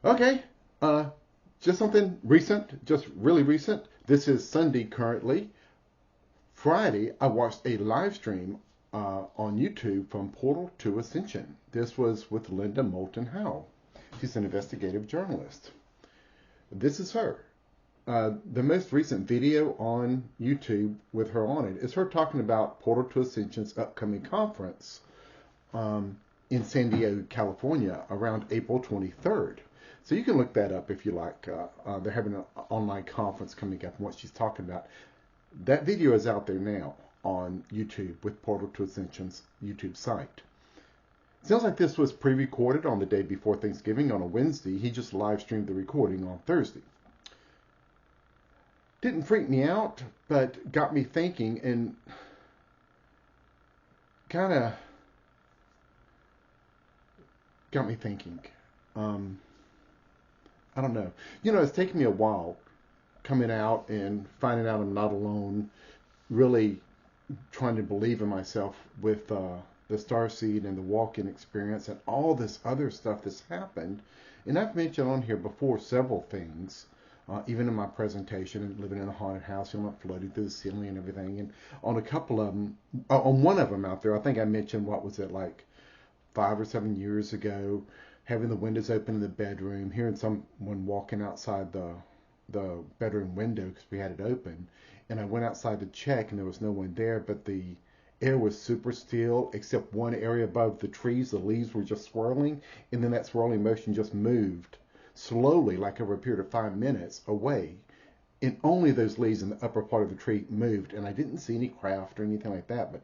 Okay, just something recent, just really recent. This is Sunday currently. Friday, I watched a live stream on YouTube from Portal to Ascension. This was with Linda Moulton Howe. She's an investigative journalist. This is her. The most recent video on YouTube with her on it is her talking about Portal to Ascension's upcoming conference in San Diego, California, around April 23rd. So you can look that up if you like. They're having an online conference coming up, and what she's talking about. That video is out there now on YouTube with Portal to Ascension's YouTube site. Sounds like this was pre-recorded on the day before Thanksgiving on a Wednesday. He just live streamed the recording on Thursday. Didn't freak me out, but got me thinking and kind of got me thinking. I don't know. You know, it's taken me a while coming out and finding out I'm not alone, really trying to believe in myself with the starseed and the walk-in experience and all this other stuff that's happened. And I've mentioned on here before several things, even in my presentation and living in a haunted house, you know, I'm floating through the ceiling and everything. And on a couple of them, on one of them out there, I think I mentioned, what was it, like 5 or 7 years ago, having the windows open in the bedroom, hearing someone walking outside the bedroom window because we had it open. And I went outside to check and there was no one there, but the air was super still except one area above the trees. The leaves were just swirling, and then that swirling motion just moved slowly, like over a period of 5 minutes, away. And only those leaves in the upper part of the tree moved, and I didn't see any craft or anything like that, but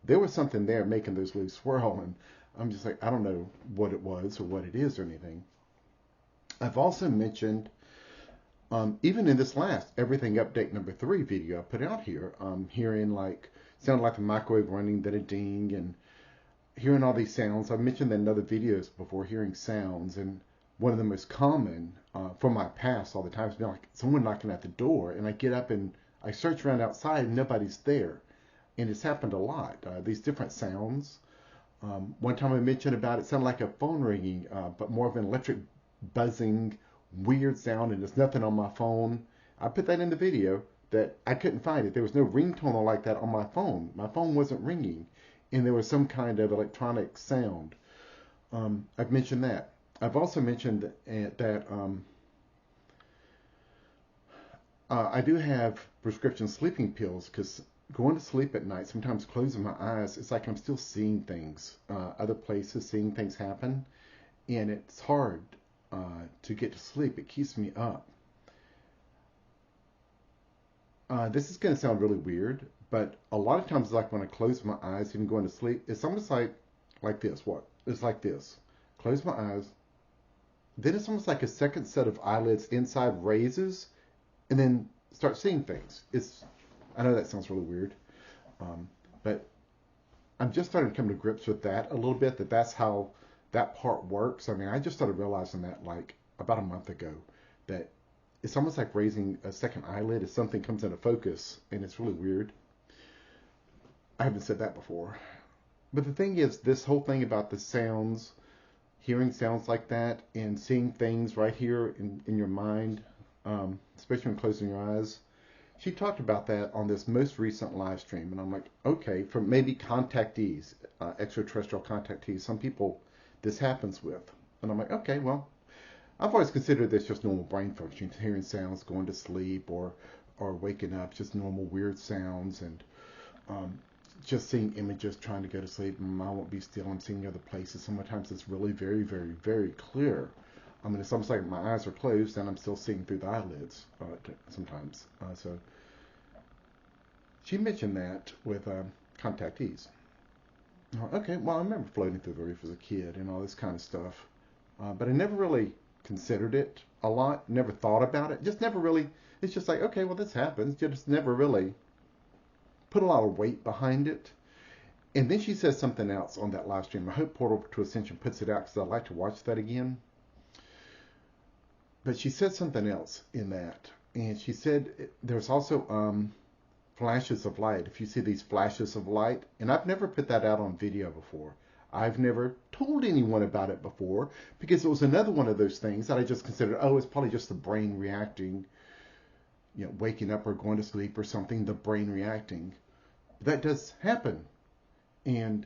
there was something there making those leaves swirl, and I'm just like, I don't know what it was or what it is or anything. I've also mentioned, even in this last Everything Update number 3 video I put out here, hearing like, sounded like the microwave running, then a ding, and hearing all these sounds. I've mentioned that in other videos before, hearing sounds, and one of the most common from my past all the time has been like someone knocking at the door, and I get up and I search around outside and nobody's there. And it's happened a lot, these different sounds. One time I mentioned about it sounded like a phone ringing, but more of an electric buzzing, weird sound, and there's nothing on my phone. I put that in the video that I couldn't find it. There was no ringtone like that on my phone. My phone wasn't ringing, and there was some kind of electronic sound. I've mentioned that. I've also mentioned that I do have prescription sleeping pills because going to sleep at night, sometimes closing my eyes, it's like I'm still seeing things, other places, seeing things happen, and it's hard to get to sleep. It keeps me up. This is going to sound really weird, but a lot of times, like when I close my eyes, even going to sleep, it's almost like this. What? It's like this. Close my eyes. Then it's almost like a second set of eyelids inside raises, and then start seeing things. I know that sounds really weird, but I'm just starting to come to grips with that a little bit, that's how that part works. I mean, I just started realizing that like about a month ago, that it's almost like raising a second eyelid as something comes into focus, and it's really weird. I haven't said that before. But the thing is, this whole thing about the sounds, hearing sounds like that, and seeing things right here in your mind, especially when closing your eyes, she talked about that on this most recent live stream, and I'm like, okay, for maybe contactees, extraterrestrial contactees, some people this happens with. And I'm like, okay, well, I've always considered this just normal brain function, hearing sounds, going to sleep, or waking up, just normal weird sounds, and just seeing images, trying to go to sleep. My mind won't be still. I'm seeing other places. Sometimes it's really very, very, very clear. I mean, it's almost like my eyes are closed and I'm still seeing through the eyelids sometimes. So she mentioned that with contactees. Okay, well, I remember floating through the roof as a kid and all this kind of stuff. But I never really considered it a lot, never thought about it. Just never really, it's just like, okay, well, this happens. Just never really put a lot of weight behind it. And then she says something else on that live stream. I hope Portal to Ascension puts it out because I'd like to watch that again. But she said something else in that. And she said there's also flashes of light. If you see these flashes of light, and I've never put that out on video before. I've never told anyone about it before because it was another one of those things that I just considered, oh, it's probably just the brain reacting, waking up or going to sleep or something, the brain reacting. But that does happen. And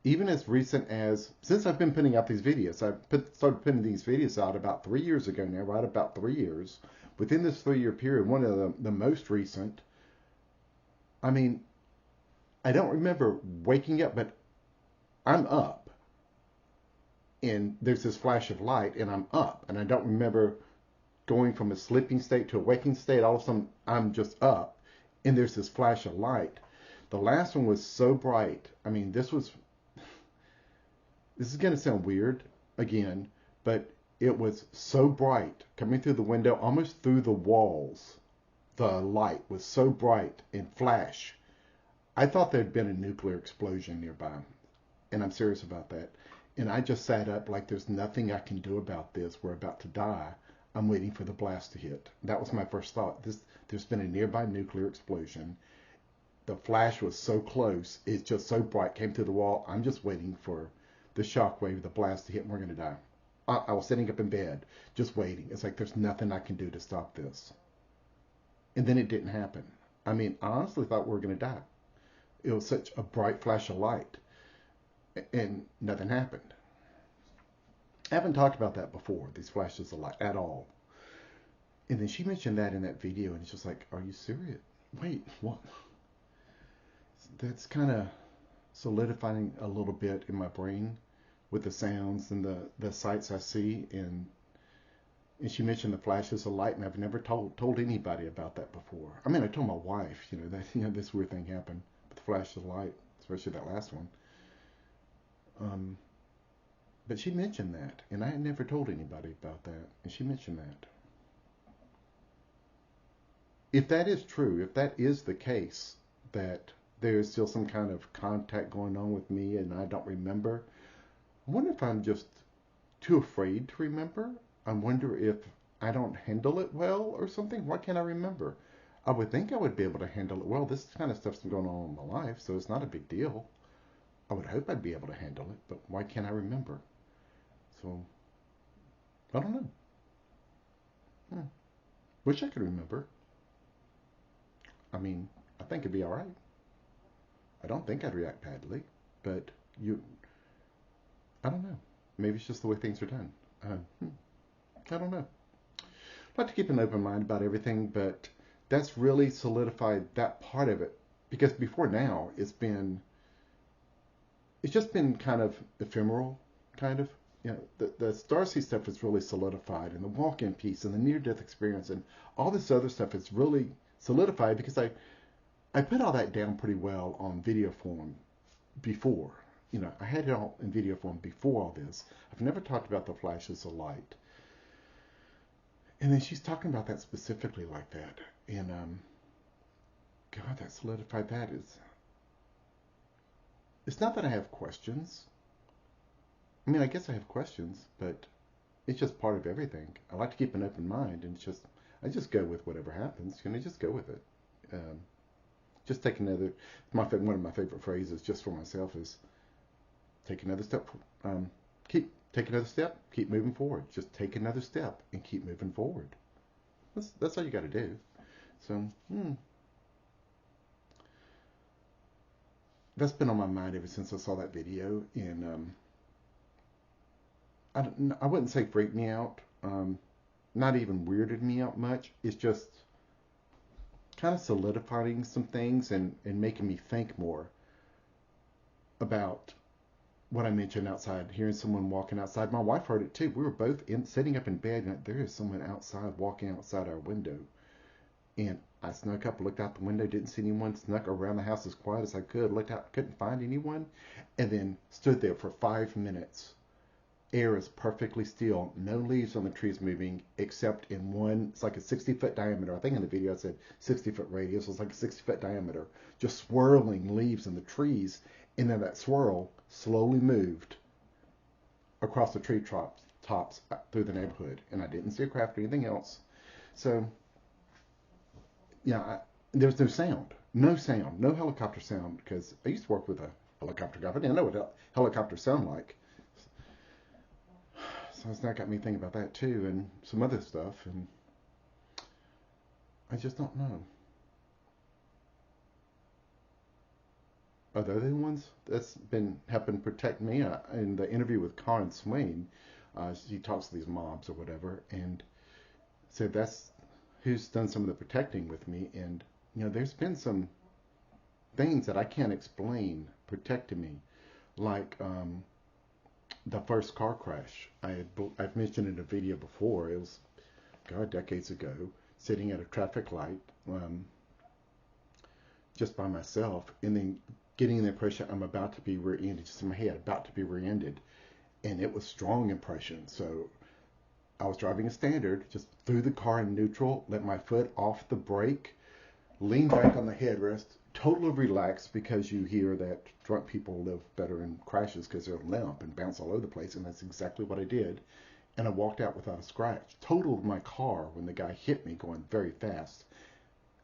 even as recent as, since I've been putting out these videos, started putting these videos out about 3 years ago now, right about 3 years. Within this 3-year period, one of the most recent, I mean, I don't remember waking up, but I'm up. And there's this flash of light, and I'm up. And I don't remember going from a sleeping state to a waking state. All of a sudden, I'm just up, and there's this flash of light. The last one was so bright. I mean, this is going to sound weird again, but it was so bright coming through the window, almost through the walls. The light was so bright and flash. I thought there'd been a nuclear explosion nearby, and I'm serious about that. And I just sat up like there's nothing I can do about this. We're about to die. I'm waiting for the blast to hit. That was my first thought. There's been a nearby nuclear explosion. The flash was so close. It's just so bright, came through the wall. I'm just waiting for the shockwave, the blast to hit, and we're going to die. I was sitting up in bed, just waiting. It's like there's nothing I can do to stop this. And then it didn't happen. I mean, I honestly thought we were going to die. It was such a bright flash of light, and nothing happened. I haven't talked about that before, these flashes of light, at all. And then she mentioned that in that video, and it's just like, are you serious? Wait, what? That's kind of solidifying a little bit in my brain with the sounds and the sights I see. And she mentioned the flashes of light, and I've never told anybody about that before. I mean, I told my wife, that this weird thing happened with the flash of light, especially that last one. But she mentioned that, and I had never told anybody about that, and she mentioned that. If that is true, if that is the case, that there's still some kind of contact going on with me and I don't remember, I wonder if I'm just too afraid to remember. I wonder if I don't handle it well or something. Why can't I remember? I would think I would be able to handle it well. This kind of stuff's been going on in my life, so it's not a big deal. I would hope I'd be able to handle it, but why can't I remember? So, I don't know. Wish I could remember. I mean, I think it'd be all right. I don't think I'd react badly, but I don't know. Maybe it's just the way things are done. I don't know. I'd like to keep an open mind about everything, but that's really solidified that part of it. Because before now, it's just been kind of ephemeral, kind of. The Starseed stuff is really solidified, and the walk-in piece, and the near-death experience, and all this other stuff is really solidified because I put all that down pretty well on video form before. I had it all in video form before all this. I've never talked about the flashes of light. And then she's talking about that specifically like that. And, God, that solidified that is... It's not that I have questions. I mean, I guess I have questions, but it's just part of everything. I like to keep an open mind, and I just go with whatever happens. Just go with it. Just take another... One of my favorite phrases, just for myself, is take another step. Take another step. Keep moving forward. Just take another step and keep moving forward. That's all you got to do. So, that's been on my mind ever since I saw that video, and I wouldn't say freaked me out. Not even weirded me out much. It's just kind of solidifying some things and making me think more about what I mentioned outside, hearing someone walking outside. My wife heard it too. We were both sitting up in bed, and there is someone outside walking outside our window. And I snuck up, looked out the window, didn't see anyone, snuck around the house as quiet as I could, looked out, couldn't find anyone, and then stood there for 5 minutes. Air is perfectly still, no leaves on the trees moving, except in one, it's like a 60-foot diameter. I think in the video I said 60-foot radius. It's like a 60-foot diameter, just swirling leaves in the trees, and then that swirl slowly moved across the tree tops through the neighborhood, and I didn't see a craft or anything else. So, there was no sound, no helicopter sound, because I used to work with a helicopter guy. I didn't know what helicopters sound like. So it's now got me thinking about that too, and some other stuff, and I just don't know. Are they the ones that's been helping protect me? In the interview with Karen Swain, she talks to these mobs or whatever, and said that's who's done some of the protecting with me. And there's been some things that I can't explain protecting me, like the first car crash. I've mentioned in a video before. It was decades ago, sitting at a traffic light, just by myself, and then getting the impression I'm about to be rear-ended, just in my head, about to be rear-ended. And it was strong impression. So I was driving a standard, just threw the car in neutral, let my foot off the brake, leaned back on the headrest, totally relaxed, because you hear that drunk people live better in crashes because they're limp and bounce all over the place. And that's exactly what I did. And I walked out without a scratch. Totaled my car when the guy hit me going very fast.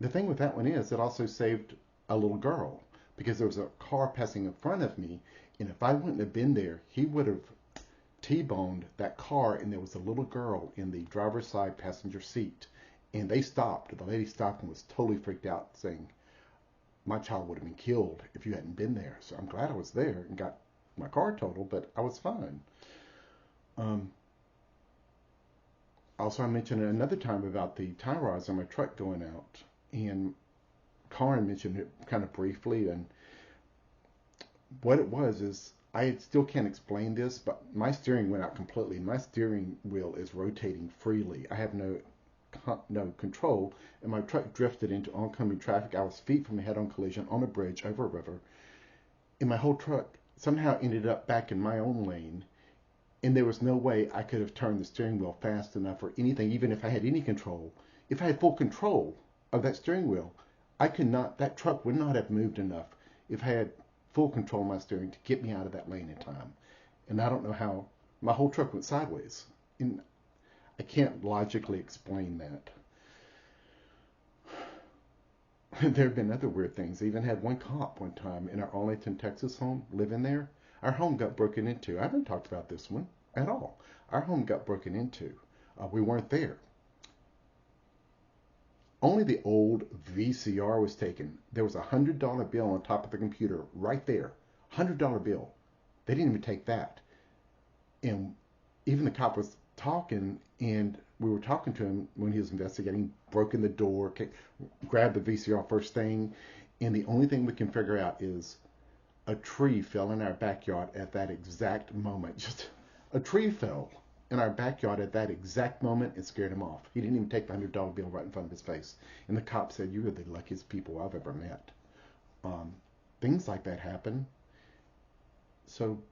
The thing with that one is it also saved a little girl, because there was a car passing in front of me, and if I wouldn't have been there, he would have T-boned that car, and there was a little girl in the driver's side passenger seat, and they stopped. The lady stopped and was totally freaked out, saying, my child would have been killed if you hadn't been there. So I'm glad I was there and got my car totaled, but I was fine. Also, I mentioned another time about the tie rods on my truck going out, and Karen mentioned it kind of briefly, and what it was is, I still can't explain this, but my steering went out completely. My steering wheel is rotating freely. I have no control, and my truck drifted into oncoming traffic. I was feet from a head-on collision on a bridge over a river, and my whole truck somehow ended up back in my own lane, and there was no way I could have turned the steering wheel fast enough or anything, even if I had any control. If I had full control of that steering wheel, that truck would not have moved enough if I had full control of my steering to get me out of that lane in time. And I don't know how my whole truck went sideways. And I can't logically explain that. There have been other weird things. I even had one cop one time in our Arlington, Texas home, living there. Our home got broken into. I haven't talked about this one at all. Our home got broken into. We weren't there. Only the old VCR was taken. There was a $100 bill on top of the computer right there. $100 bill. They didn't even take that. And even the cop was talking, and we were talking to him when he was investigating, broke in the door, grabbed the VCR first thing, and the only thing we can figure out is a tree fell in our backyard at that exact moment. Just a tree fell in our backyard at that exact moment and scared him off. He didn't even take the $100 bill right in front of his face. And the cop said, "You are the luckiest people I've ever met." Things like that happen. So,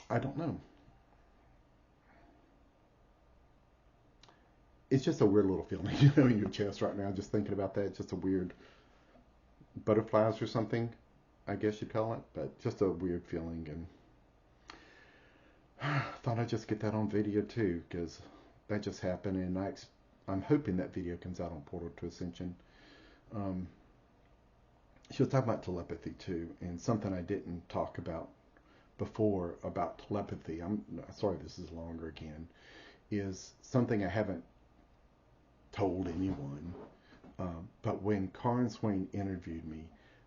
I don't know. It's just a weird little feeling, in your chest right now, just thinking about that. It's just a weird butterflies or something, I guess you'd call it, but just a weird feeling. And thought I'd just get that on video too, because that just happened, and I'm hoping that video comes out on Portal to Ascension. She was talking about telepathy too, and something I didn't talk about before about telepathy. I'm sorry this is longer again. Is something I haven't told anyone. But when Karen Swain interviewed me,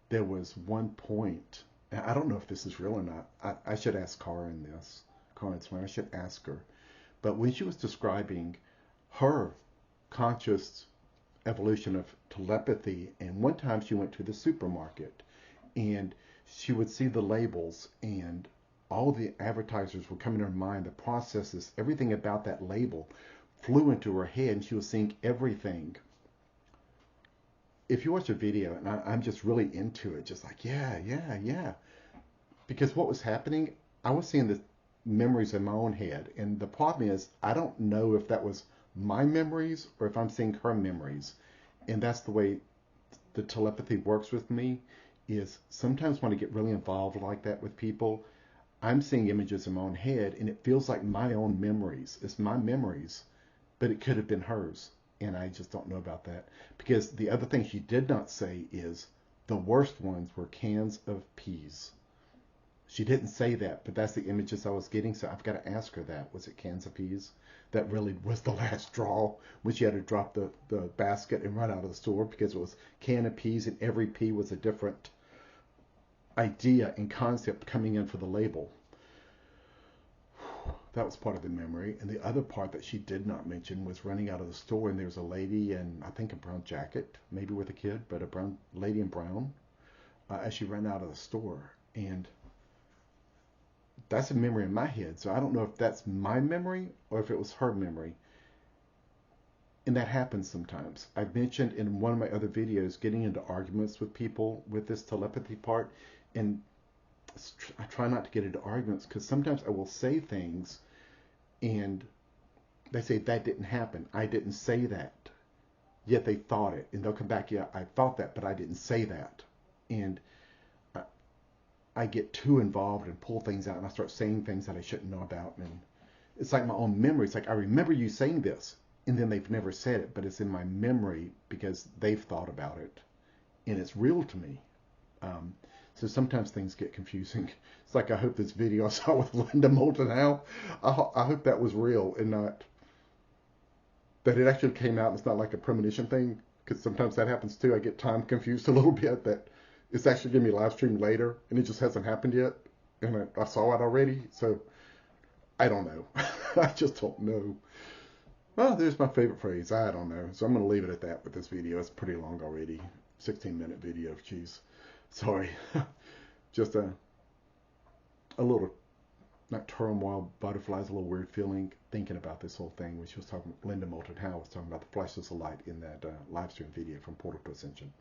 there was one point, and I don't know if this is real or not. I should ask Karen Swain, I should ask her. But when she was describing her conscious evolution of telepathy, and one time she went to the supermarket, and she would see the labels, and all the advertisers would come in her mind, the processes, everything about that label flew into her head, and she was seeing everything. If you watch a video, and I'm just really into it, just like, yeah. Because what was happening, I was seeing the memories in my own head. And the problem is, I don't know if that was my memories or if I'm seeing her memories. And that's the way the telepathy works with me, is sometimes when I get really involved like that with people, I'm seeing images in my own head, and it feels like my own memories. It's my memories, but it could have been hers. And I just don't know about that. Because the other thing she did not say is The worst ones were cans of peas. She didn't say that, but that's the images I was getting, so I've got to ask her that. Was it cans of peas? That really was the last straw when she had to drop the basket and run out of the store because it was can of peas and every pea was a different idea and concept coming in for the label. That was part of the memory. And the other part that she did not mention was running out of the store, and there was a lady in, I think, a brown jacket, maybe with a kid, but a brown lady in brown, as she ran out of the store. And that's a memory in my head. So I don't know if that's my memory or if it was her memory. And that happens sometimes. I've mentioned in one of my other videos getting into arguments with people with this telepathy part. And I try not to get into arguments because sometimes I will say things and they say that didn't happen. I didn't say that. Yet they thought it. And they'll come back, yeah, I thought that, but I didn't say that. And I get too involved and pull things out and I start saying things that I shouldn't know about. And it's like my own memory. It's like, I remember you saying this. And then they've never said it, but it's in my memory because they've thought about it. And it's real to me. So sometimes things get confusing. It's like, I hope this video I saw with Linda Moulton Howe, I hope that was real and not that it actually came out. And it's not like a premonition thing, because sometimes that happens too. I get time confused a little bit, that it's actually going to be live streamed later and it just hasn't happened yet. And I saw it already. So I don't know. I just don't know. Well, there's my favorite phrase. I don't know. So I'm going to leave it at that with this video. It's pretty long already. 16-minute video. Jeez. Sorry. Just a little, not turmoil, butterflies, a little weird feeling thinking about this whole thing when she was talking, Linda Moulton Howe was talking about the flashes of light in that live stream video from Portal to Ascension.